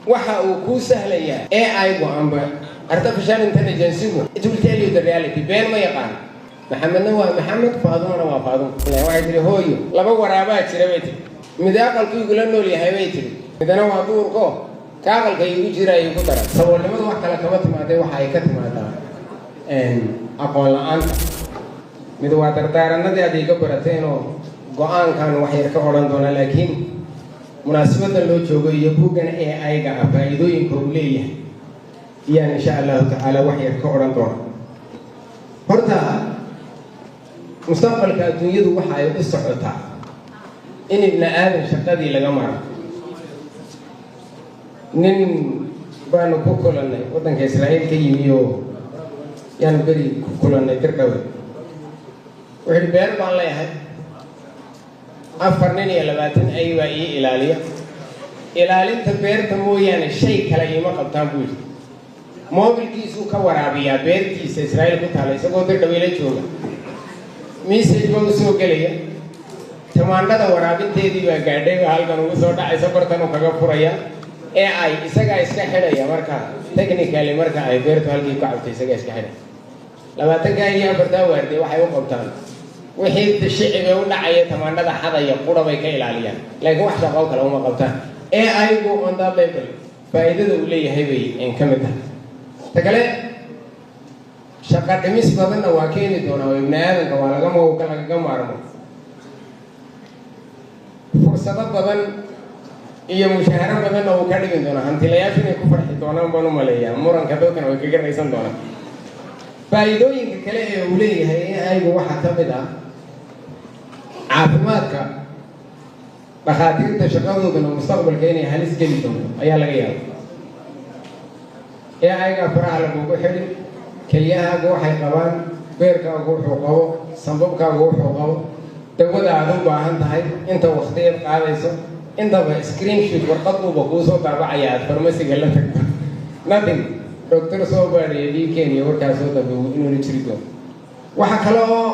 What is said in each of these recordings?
waxa uu ku sahlaya AI go amba artificial intelligence it will tell you the reality been ma yaqaan maxamedna waa maxamed faadumana waa faadum ilaa waxa jira hooyo laba waraaba jira bay tiri mid aqalku igula nool yahay bay tiri midana waa duurko ka aqalka igu jira ay ku daran saboolnimadu wax kala kaba timaaday waxa ay ka timaadaa aqoon la'aanta mid waa dardaaranadii aad iga barateen oo go'aankan wax yar ka oran doona laakiin munaasabada loo joogo iyo buugan AI-ga faa'iidooyinka uu leeyahay iyaan insha Allah ta'ala wax yar ka oran doona horta mustaqbalka adduunyadu waxa ay u socotaa in ibn aadan shaqadii laga maro nin baan ku kulanay wadanka Israa'iil ka yimiyo yaan bari ku kulanay dirdhawe wixii beer baan leeyahay 24 ay waa ii ilaaliya ilaalinta beerta mooyaane shay kale ima qabtaan buu moobilkiisu ka waraabiyaa beertiisa Israa'iil ku taala isagoo dirdhaweela jooga message buu soo galaya tamaandada waraabinteedii baa gaadhay halkan ugu soo dhacaysa bartan kaga furaya AI isaga iska xidhaya marka technically marka ay beertu halkii ka cabtay isaga iska xidhay 20 iyo 4 waarday waxay u qabtaan wixii shiciga u dhacay tamaandada xadaya qurabay ka ilaaliyaan laakiin wax shaqo kale uma qabtaan AI go on the level faa'iidada uu leeyahay bay in kamid ah tagale shaqa dhimis badan waa keeni doona oo ibn aadanka waa laga maarmo fursado badan iyo mushaaharo badan oo ka dhigin doona hantilayaashu inay ku farxi doonaan baan u maleeyaa muranka dadkan way kaga raysan doonaan faa'iidooyinka kale ee uu leeyahay AI-gu waxa ka mid ah caafimaadka dhakhaatiirta shaqadoodana mustaqbalka inay halis geli doonto ayaa laga yaabaa AI-ga faraha lagugu xidhin kelyahaagu waxay qabaan beerkaagu wuxuu qabo sanbabkaagu wuxuu qabo dawada aad u baahan tahay inta waqtiyeed qaadayso intaba screenshot warqad uuba kuu soo daabacaya aad farmasiga la tagto nothing doctor soo baadhaya dhiigkeen iyo warkaas soo dabeeyo inuu jiri doono waxa kale oo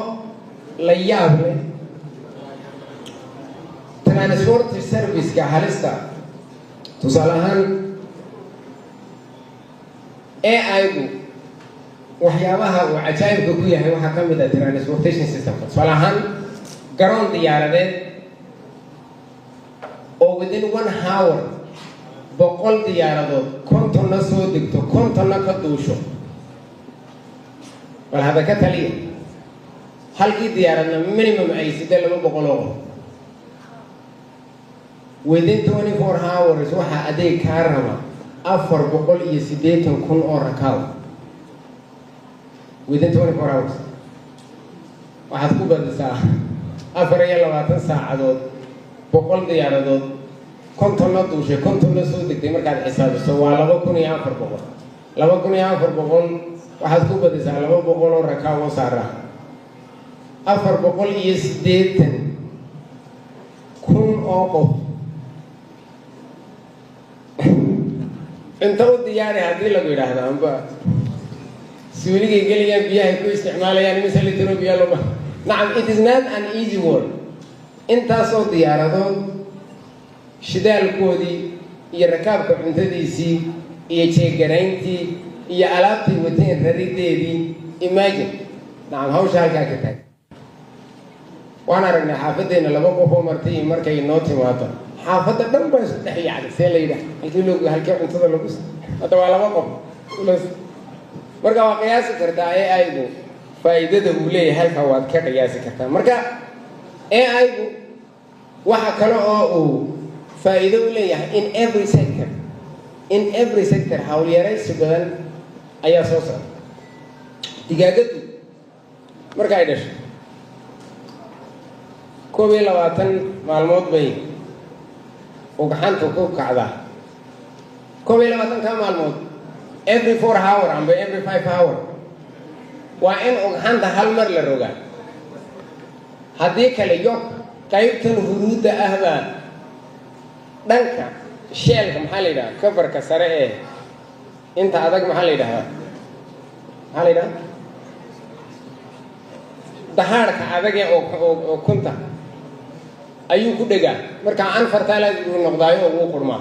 la yaab leh transport service-ka halista tusaale ahaan AI-gu waxyaabaha uu cajaa'ibka ku yahay waxaa ka mid ah transportation system-ka tusaale ahaan garoon diyaaradeed oo within 1 hour 100 diyaaradood kontonna soo degto kontonna ka duusho bal hada ka taliya halkii diyaaradna minimum ay 200 within 24 hours waxa adeeg ka raba 480 kun oo rakaab within 24 hours waxaad ku badisaa 24 saacadood 100 diyaaradood kontonna duushay kontonna soo degtay markaad xisaabiso waa 2400 waxaad ku badisaa 200 oo rakaab oo saara 480 kun oo qof inta u diyaari haddii lagu yidhaahdo amba suuligay geliyaan biyahay ku isticmaalayaan mise litro biyo loma nacam it is not an easy work intaasoo diyaaradood shidaalkoodii iyo rakaabka cuntadiisii iyo jeegarayntii iyo alaabtii wateen rarideedii imagine nacam hawsha halkaa ka taag waan aragnay xaafadeena 2 qof oo martay markay noo timaado xaafadda dhan baa isku dhex yaacday see la yidhaah halkii loogu halkii cuntada lagu hadda waa 2 qof marka waa qiyaasi kartaa AI-gu faa'iidada uu leeyahay halka waad ka qiyaasi kartaa marka AI-gu waxa kale oo uu faa'iido u leeyahay in every sector hawlyaraysi badan ayaa soo socda digaagadu marka ay dhasho 22 maalmood bay ugxanta ku kacdaa 22 ka maalmood every 4 hours and every 5 hours waa in ugxanta hal mar la rogaa haddii kale yok qaybtan huruudda ahba dhanka sheelka maxaa la yidhaha kabarka sare ee inta adag maxaa la yidhaha dahaarka adag ee oo kunta ayuu ku dhegaa marka aan fartaalaad uu noqdaayo oo uu qurmaa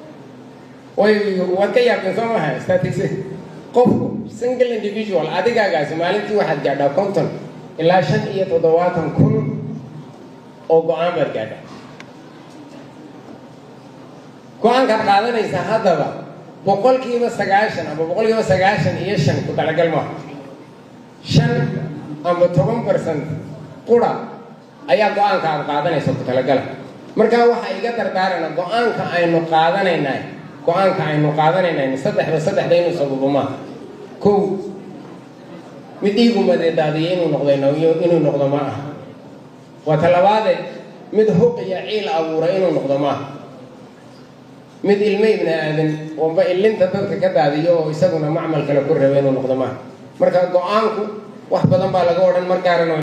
waad ka yaabteen soo maha statistics qofku single individual adigagaasi maalintii waxaad gaadhaa 50 ilaa 75 kun oo go'aan baad gaadhaa go'aankaad qaadanaysaa haddaba boqolkiiba 90 ama boqolkiiba 95 ku talagal maaha 5 ama 10% qura ayaa go'aanka aad qaadanaysa ku talagala markaa waxaa iga dardaarana go'aanka aynu qaadanayna saddexda inuu sababo maaha kow mid dhiigumadee daadiya inuu noqdo ma aha waa talabaade mid huqiya ciil abuura inuu noqdo maaha mid ilmo ibni aadan wamba ilinta dadka ka daadiyo oo isaguna macmal kale ku raba inuu noqdo maaha marka go'aanku wax badan baa laga odhan markaarana